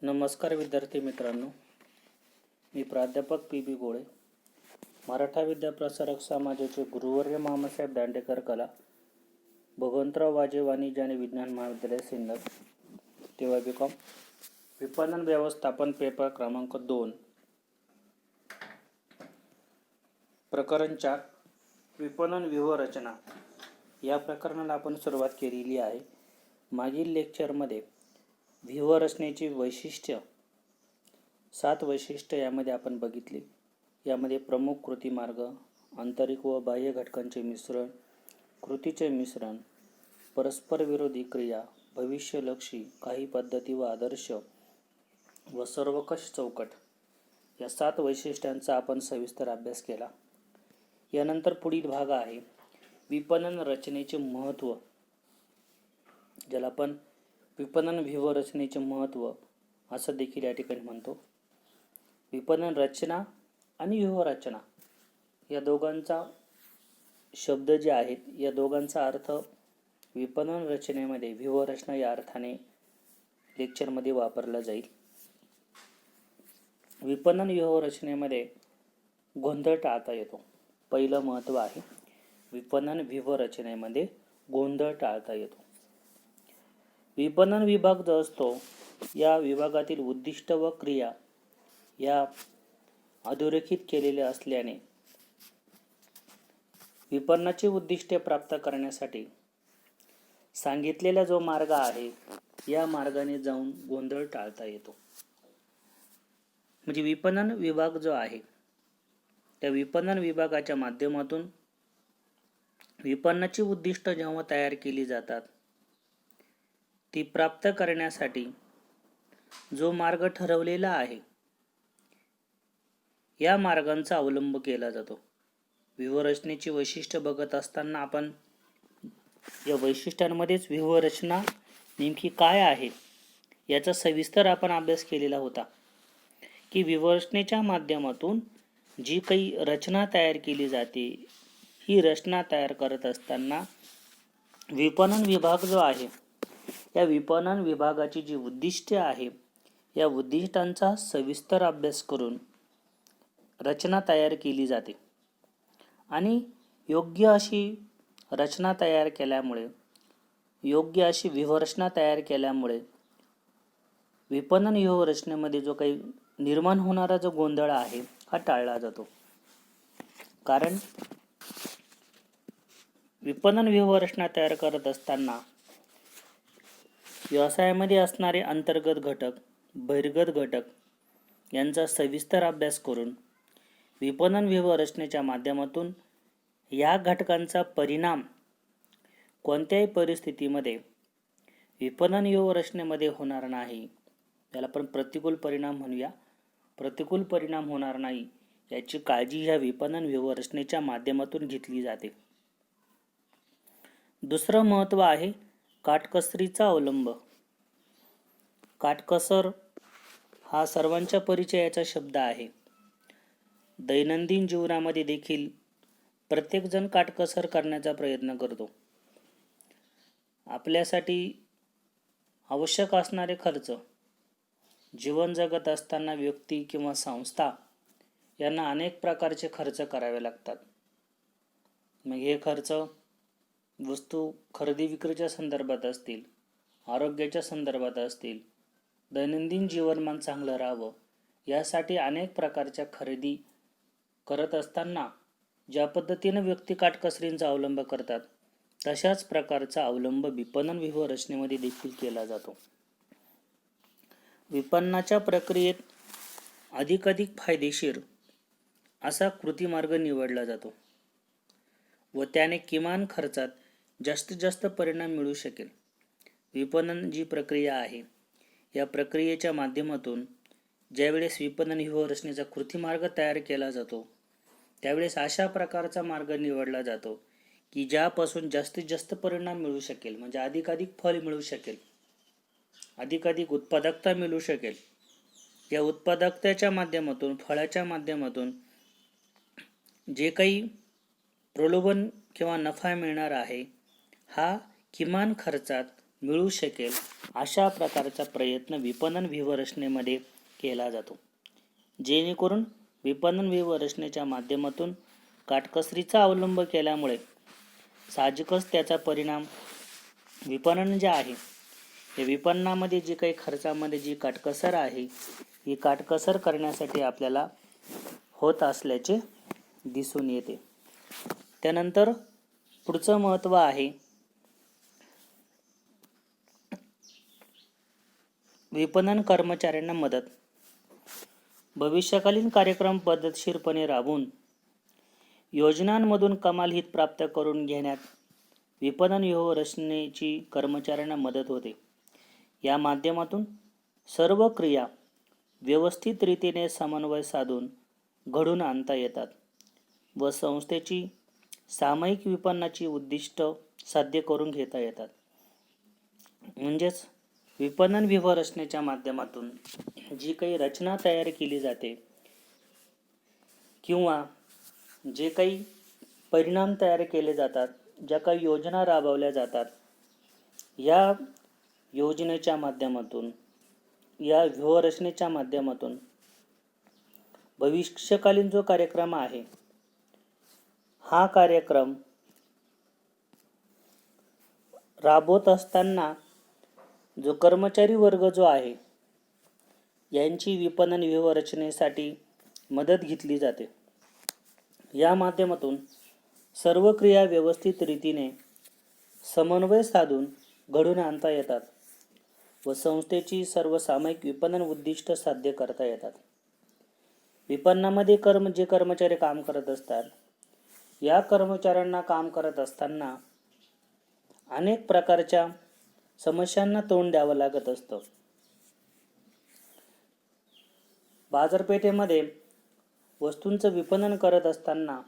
नमस्कार विद्यार्थी मित्रांनो, मी प्राध्यापक पी.बी. गोळे, मराठा विद्याप्रसारक समाजाचे गुरुवर्य मामासाहेब दांडेकर कला, भगवंतराव वाजे वाणिज्य आणि विज्ञान महाविद्यालय सिन्नर, TY.BCom, विपणन व्यवस्थापन पेपर क्रमांक 2, प्रकरण 4, विपणन व्यूहरचना या प्रकरणाला आपण सुरुवात केलेली आहे. मागील लेक्चरमध्ये व्यूहरचनेची वैशिष्ट्य 7 वैशिष्ट्य यामध्ये आपण बघितली. यामध्ये प्रमुख कृती मार्ग, आंतरिक व बाह्य घटकांचे मिश्रण, कृतीचे मिश्रण, परस्पर विरोधी क्रिया, भविष्यलक्षी, काही पद्धती व आदर्श व सर्वकष चौकट या 7 वैशिष्ट्यांचा आपण सविस्तर अभ्यास केला. यानंतर पुढील भाग आहे विपणन रचनेचे महत्त्व, ज्याला आपण विपणन व्यूहरचनेचे महत्त्व असं देखील या ठिकाणी म्हणतो. विपणन रचना आणि व्यूहरचना या दोघांचा शब्द जे आहेत, या दोघांचा अर्थ विपणन रचनेमध्ये व्यूहरचना या अर्थाने लेक्चरमध्ये वापरला जाईल. विपणन व्यूहरचनेमध्ये गोंधळ टाळता येतो. पहिलं महत्त्व आहे विपणन व्यूहरचनेमध्ये गोंधळ टाळता येतो. विपणन विभाग जो असतो, या विभागातील उद्दिष्ट व क्रिया या अधोरेखित केलेल्या असल्याने विपणनाची उद्दिष्टे प्राप्त करण्यासाठी सांगितलेला जो मार्ग आहे, या मार्गाने जाऊन गोंधळ टाळता येतो. म्हणजे विपणन विभाग जो आहे, त्या विपणन विभागाच्या माध्यमातून विपणनाची उद्दिष्ट जेव्हा तयार केली जातात, ती प्राप्त करण्यासाठी जो मार्ग ठरवलेला आहे, या मार्गांचा अवलंब केला जातो. व्यूहरचनेची वैशिष्ट्य बघत असताना आपण या वैशिष्ट्यांमध्येच व्यूहरचना नेमकी काय आहे याचा सविस्तर आपण अभ्यास केलेला होता. की व्यूहरचनेच्या माध्यमातून जी काही रचना तयार केली जाते, ही रचना तयार करत असताना विपणन विभाग जो आहे, या विपणन विभागाची जी उद्दिष्टे आहे, या उद्दिष्टांचा सविस्तर अभ्यास करून रचना तयार केली जाते. आणि योग्य अशी रचना तयार केल्यामुळे, योग्य अशी व्यूहरचना तयार केल्यामुळे विपणन व्यूहरचनेमध्ये जो काही निर्माण होणारा जो गोंधळ आहे, हा टाळला जातो. कारण विपणन व्यूहरचना तयार करत असताना व्यवसायामध्ये असणारे अंतर्गत घटक, बहिर्गत घटक यांचा सविस्तर अभ्यास करून विपणन व्यूहरचनेच्या माध्यमातून या घटकांचा परिणाम कोणत्याही परिस्थितीमध्ये विपणन व्यूहरचनेमध्ये होणार नाही, त्याला आपण प्रतिकूल परिणाम म्हणूया, प्रतिकूल परिणाम होणार नाही याची काळजी ह्या विपणन व्यूहरचनेच्या माध्यमातून घेतली जाते. दुसरं महत्त्व आहे काटकसरीचा अवलंब. काटकसर हा सर्वांच्या परिचयाचा शब्द आहे. दैनंदिन जीवनामध्ये देखील प्रत्येकजण काटकसर करण्याचा प्रयत्न करतो. आपल्यासाठी आवश्यक असणारे खर्च, जीवन जगत असताना व्यक्ती किंवा संस्था यांना अनेक प्रकारचे खर्च करावे लागतात. मग हे खर्च वस्तू खरेदी विक्रीच्या संदर्भात असतील, आरोग्याच्या संदर्भात असतील, दैनंदिन जीवनमान चांगलं राहावं यासाठी अनेक प्रकारच्या खरेदी करत असताना ज्या पद्धतीने व्यक्ती काटकसरींचा अवलंब करतात, तशाच प्रकारचा अवलंब विपणन व्यूहरचनेमध्ये देखील केला जातो. विपणनाच्या प्रक्रियेत अधिकाधिक फायदेशीर असा कृतीमार्ग निवडला जातो व त्याने किमान खर्चात जास्तीत जास्त परिणाम मिळू शकेल. विपणन जी प्रक्रिया आहे, या प्रक्रियेच्या माध्यमातून ज्यावेळेस विपणन व्यूहरचनेचा कृतीमार्ग तयार केला जातो, त्यावेळेस अशा प्रकारचा मार्ग निवडला जातो की ज्यापासून जास्तीत जास्त परिणाम मिळू शकेल, म्हणजे अधिकाधिक फळ मिळू शकेल, अधिकाधिक उत्पादकता मिळू शकेल. या उत्पादकतेच्या माध्यमातून, फळाच्या माध्यमातून जे काही प्रलोभन किंवा नफा मिळणार आहे, हा किमान खर्चात मिळू शकेल अशा प्रकारचा प्रयत्न विपणन व्यूहरचनेमध्ये केला जातो, जेणेकरून विपणन व्यूहरचनेच्या माध्यमातून काटकसरीचा अवलंब केल्यामुळे साहजिकच त्याचा परिणाम विपणन जे आहे हे विपणनामध्ये जी काही खर्चामध्ये जी काटकसर आहे ही काटकसर करण्यासाठी आपल्याला होत असल्याचे दिसून येते. त्यानंतर पुढचं महत्त्व आहे विपणन कर्मचाऱ्यांना मदत. भविष्यकालीन कार्यक्रम पद्धतशीरपणे राबवून योजनांमधून कमाल हित प्राप्त करून घेण्यात विपणन व्यूहरचनेची कर्मचाऱ्यांना मदत होते. या माध्यमातून सर्व क्रिया व्यवस्थित रीतीने समन्वय साधून घडून आणता येतात व संस्थेची सामायिक विपणनाची उद्दिष्ट साध्य करून घेता येतात. म्हणजेच विपणन व्यूहरचनेच्या माध्यमातून जी काही रचना तयार केली जाते किंवा जे काही परिणाम तयार केले जातात, ज्या काही योजना राबवल्या जातात, या योजनेच्या माध्यमातून, या व्यूहरचनेच्या माध्यमातून भविष्यकालीन जो कार्यक्रम आहे हा कार्यक्रम राबवत असताना जो कर्मचारी वर्ग जो आहे यांची विपणन व्यूहरचनेसाठी मदत घेतली जाते. या माध्यमातून सर्व क्रिया व्यवस्थित रीतीने समन्वय साधून घडून आणता येतात व संस्थेची सर्व सामायिक विपणन उद्दिष्ट साध्य करता येतात. विपणनामध्ये जे कर्मचारी काम करत असतात, या कर्मचाऱ्यांना काम करत असताना अनेक प्रकारच्या समस्यांना तोंड द्यावं लागत असतं. बाजारपेठेमध्ये वस्तूंचं विपणन करत असताना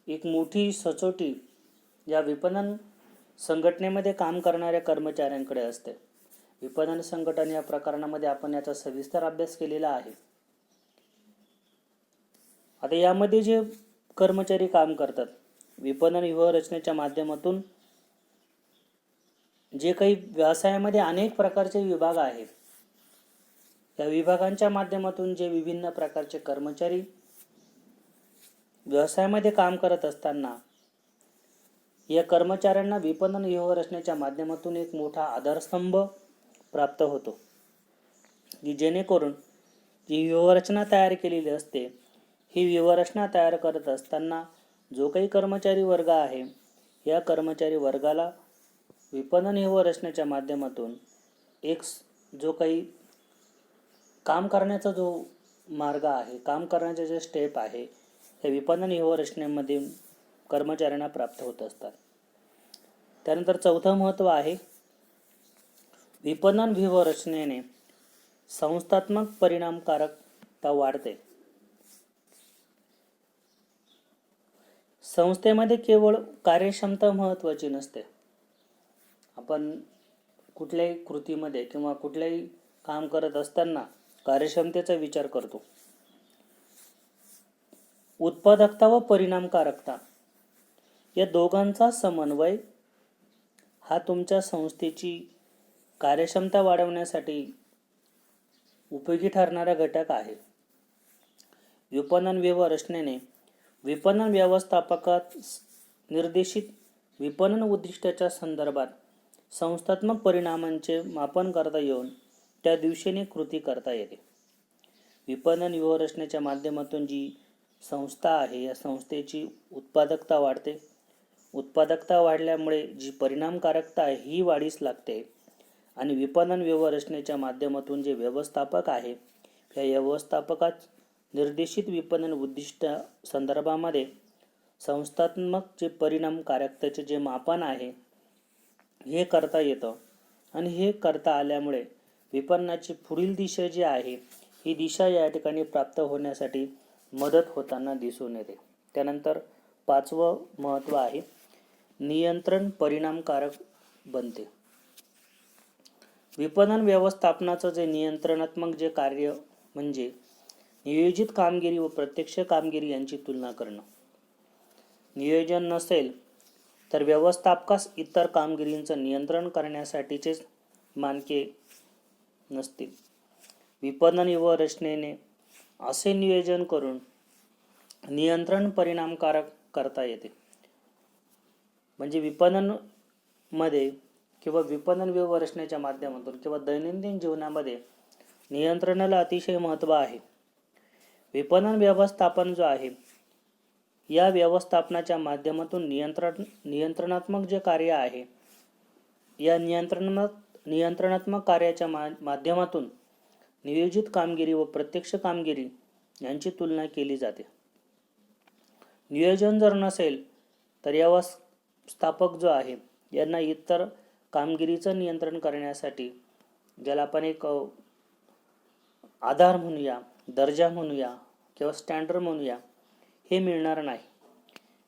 एक मोठी सचोटी या विपणन संघटनेमध्ये काम करणाऱ्या कर्मचाऱ्यांकडे असते. विपणन संघटन या प्रकरणामध्ये आपण याचा सविस्तर अभ्यास केलेला आहे. आता यामध्ये जे कर्मचारी काम करतात, विपणन व्यूहरचनेच्या माध्यमातून जे काही व्यवसायामध्ये अनेक प्रकारचे विभाग आहेत, या विभागांच्या माध्यमातून जे विभिन्न प्रकारचे कर्मचारी व्यवसायामध्ये काम करत असताना या कर्मचाऱ्यांना विपणन व्यूहरचनेच्या माध्यमातून एक मोठा आधारस्तंभ प्राप्त होतो, की जेणेकरून जी व्यूहरचना तयार केलेली असते, ही व्यूहरचना तयार करत असताना जो काही कर्मचारी वर्ग आहे, या कर्मचारी वर्गाला विपणन व्यूहरचनेच्या माध्यमातून एक जो काही काम करण्याचा जो मार्ग आहे, काम करण्याचे जे स्टेप आहे, हे विपणन व्यूहरचनेमध्ये कर्मचाऱ्यांना प्राप्त होत असतात. त्यानंतर चौथं महत्त्व आहे विपणन व्यूहरचनेने संस्थात्मक परिणामकारकता वाढते. संस्थेमध्ये केवळ कार्यक्षमता महत्त्वाची नसते. आपण कुठल्याही कृतीमध्ये किंवा कुठल्याही काम करत असताना कार्यक्षमतेचा विचार करतो. उत्पादकता व परिणामकारकता या दोघांचा समन्वय हा तुमच्या संस्थेची कार्यक्षमता वाढवण्यासाठी उपयोगी ठरणारा घटक आहे. विपणन व्यूहरचनेने विपणन व्यवस्थापकात निर्देशित विपणन उद्दिष्टाच्या संदर्भात संस्थात्मक परिणामांचे मापन करता येऊन त्या दिशेने कृती करता येते. विपणन व्यूहरचनेच्या माध्यमातून जी संस्था आहे, या संस्थेची उत्पादकता वाढते. उत्पादकता वाढल्यामुळे जी परिणामकारकता आहे ही वाढीस लागते आणि विपणन व्यूहरचनेच्या माध्यमातून जे व्यवस्थापक आहे, या व्यवस्थापकात निर्देशित विपणन उद्दिष्ट संदर्भामध्ये संस्थात्मक जे परिणामकारकतेचे जे मापन आहे हे करता येतं आणि हे करता आल्यामुळे विपणनाची पुढील दिशा जी आहे ही दिशा या ठिकाणी प्राप्त होण्यासाठी मदत होताना दिसून येते. त्यानंतर पाचवं महत्त्व आहे नियंत्रण परिणामकारक बनते. विपणन व्यवस्थापनाचं जे नियंत्रणात्मक जे कार्य म्हणजे नियोजित कामगिरी व प्रत्यक्ष कामगिरी यांची तुलना करणं. नियोजन नसेल तर व्यवस्थापकास इतर कामगिरींचं नियंत्रण करण्यासाठीचेच मानके नसतील. विपणन व्यूहरचनेने असे नियोजन करून नियंत्रण परिणामकारक करता येते. म्हणजे विपणनमध्ये किंवा विपणन व्यूहरचनेच्या माध्यमातून किंवा दैनंदिन जीवनामध्ये नियंत्रणाला अतिशय महत्त्व आहे. विपणन व्यवस्थापन जो आहे, या व्यवस्थापनाच्या माध्यमातून नियंत्रणात्मक जे कार्य आहे, या नियंत्रणात्मक कार्याच्या माध्यमातून नियोजित कामगिरी व प्रत्यक्ष कामगिरी यांची तुलना केली जाते. नियोजन जर नसेल तर व्यवस्थापक जो आहे यांना इतर कामगिरीचं नियंत्रण करण्यासाठी, ज्याला आपण एक आधार म्हणूया, दर्जा म्हणूया किंवा स्टँडर्ड म्हणूया, हे मिळणार नाही.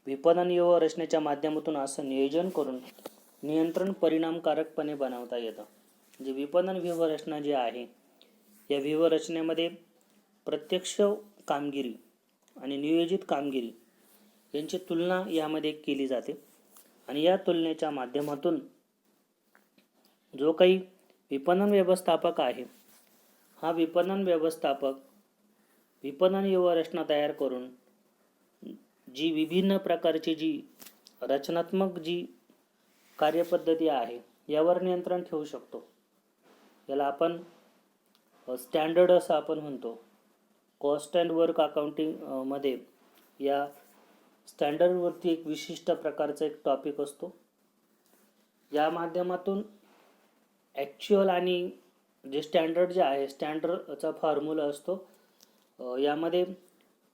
विपणन व्यूहरचनेच्या माध्यमातून असं नियोजन करून नियंत्रण परिणामकारकपणे बनवता येतं. म्हणजे विपणन व्यूहरचना जी आहे, या व्यूहरचनेमध्ये प्रत्यक्ष कामगिरी आणि नियोजित कामगिरी यांची तुलना यामध्ये केली जाते. आणि या तुलनेच्या माध्यमातून जो काही विपणन व्यवस्थापक आहे, हा विपणन व्यवस्थापक विपणन व्यूहरचना तयार करून जी विभिन्न प्रकारची जी रचनात्मक जी कार्यपद्धती आहे, यावर नियंत्रण ठेवू शकतो. याला आपण स्टँडर्ड असं आपण म्हणतो. कॉस्ट अँड वर्क अकाउंटिंग मध्ये या स्टँडर्डवरती एक विशिष्ट प्रकारचा एक टॉपिक असतो. या माध्यमातून ॲक्च्युअल आणि जे स्टँडर्ड जे आहे, स्टँडर्डचा फॉर्म्युला असतो. यामध्ये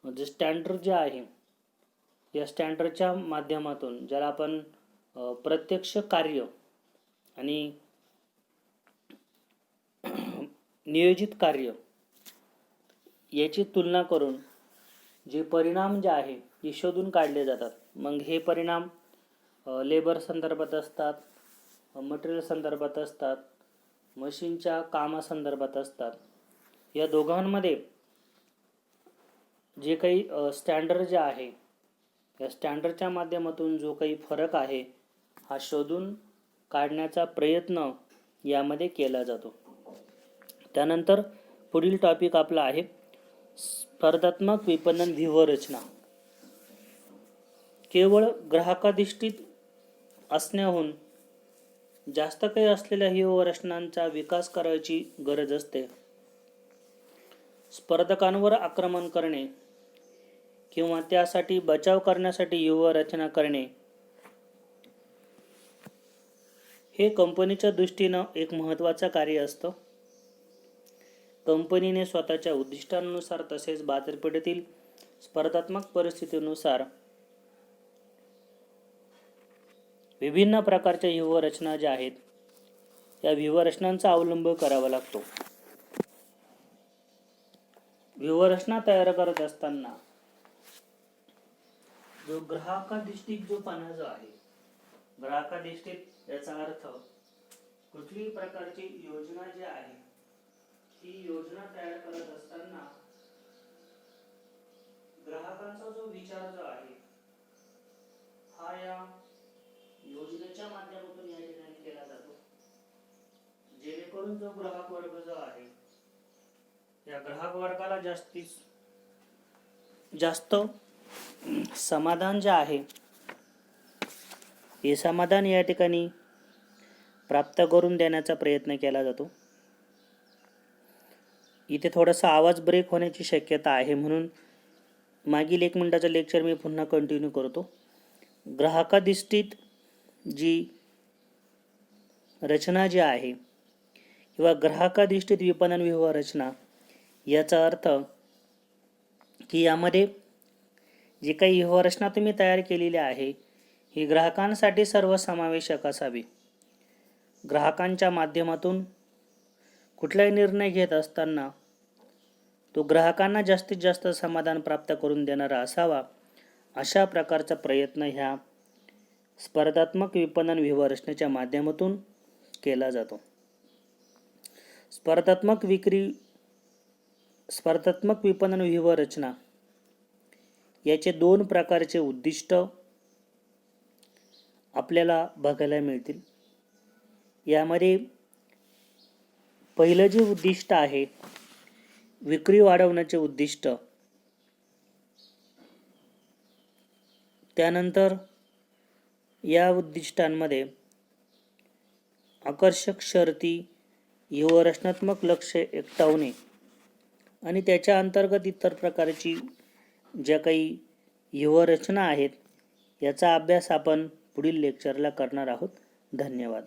जे स्टँडर्ड जे आहे, या स्टँडर्डच्या माध्यमातून ज्याला आपण प्रत्यक्ष कार्य आणि नियोजित कार्य याची तुलना करून जे परिणाम जे आहे हे शोधून काढले जातात. मग हे परिणाम लेबर संदर्भात असतात, मटेरियल संदर्भात असतात, मशीनच्या कामासंदर्भात असतात. या दोघांमध्ये जे काही स्टँडर्ड जे आहे, या स्टँडर्डच्या माध्यमातून जो काही फरक आहे, हा शोधून काढण्याचा प्रयत्न यामध्ये केला जातो. त्यानंतर पुढील टॉपिक आपला आहे स्पर्धात्मक विपणन व्यूहरचना. केवळ ग्राहकाधिष्ठित असण्याहून जास्त काही असलेल्या व्यूहरचनांचा विकास करायची गरज असते. स्पर्धकांवर आक्रमण करणे किंवा त्यासाठी बचाव करण्यासाठी व्यूहरचना करणे हे कंपनीच्या दृष्टीनं एक महत्त्वाचं कार्य असतं. कंपनीने स्वतःच्या उद्दिष्टांनुसार तसेच बाजारपेठेतील स्पर्धात्मक परिस्थितीनुसार विभिन्न प्रकारच्या व्यूहरचना ज्या आहेत, या व्यूहरचनांचा अवलंब करावा लागतो. व्यूहरचना तयार करत असताना जो ग्राहकाधिष्ठित जो पाना जो आहे, ग्राहकाधिष्ठित याचा अर्थ कुठलीही प्रकारची योजना जी आहे, ही योजना तयार करत असताना ग्राहकांचा जो विचार जो आहे, हा या योजनेच्या माध्यमातून या ठिकाणी केला जातो. जेणेकरून जो ग्राहक वर्ग जो आहे, या ग्राहक वर्गाला जास्तीत जास्त समाधान जे आहे, हे समाधान या ठिकाणी प्राप्त करून देण्याचा प्रयत्न केला जातो. इथे थोडासा आवाज ब्रेक होण्याची शक्यता आहे, म्हणून मागील 1 मिनिटाचं लेक्चर मी पुन्हा कंटिन्यू करतो. ग्राहकाधिष्ठित जी रचना जी आहे किंवा ग्राहकाधिष्ठित विपणन व्यूहरचना, याचा अर्थ की यामध्ये जी काही व्यूहरचना तुम्ही तयार केलेली आहे, ही ग्राहकांसाठी सर्वसमावेशक असावी. ग्राहकांच्या माध्यमातून कुठलाही निर्णय घेत असताना तो ग्राहकांना जास्तीत जास्त समाधान प्राप्त करून देणारा असावा, अशा प्रकारचा प्रयत्न ह्या स्पर्धात्मक विपणन व्यूहरचनेच्या माध्यमातून केला जातो. स्पर्धात्मक विपणन व्यूहरचना याचे 2 प्रकारचे उद्दिष्ट आपल्याला बघायला मिळतील. यामध्ये पहिलं जे उद्दिष्ट आहे, विक्री वाढवण्याचे उद्दिष्ट, त्यानंतर या उद्दिष्टांमध्ये आकर्षक शर्ती, व्यूहरचनात्मक लक्ष्य एकवटणे आणि त्याच्या अंतर्गत इतर प्रकारची ज्या काही व्यूहरचना आहेत याचा अभ्यास आपण पुढील लेक्चरला करणार आहोत. धन्यवाद.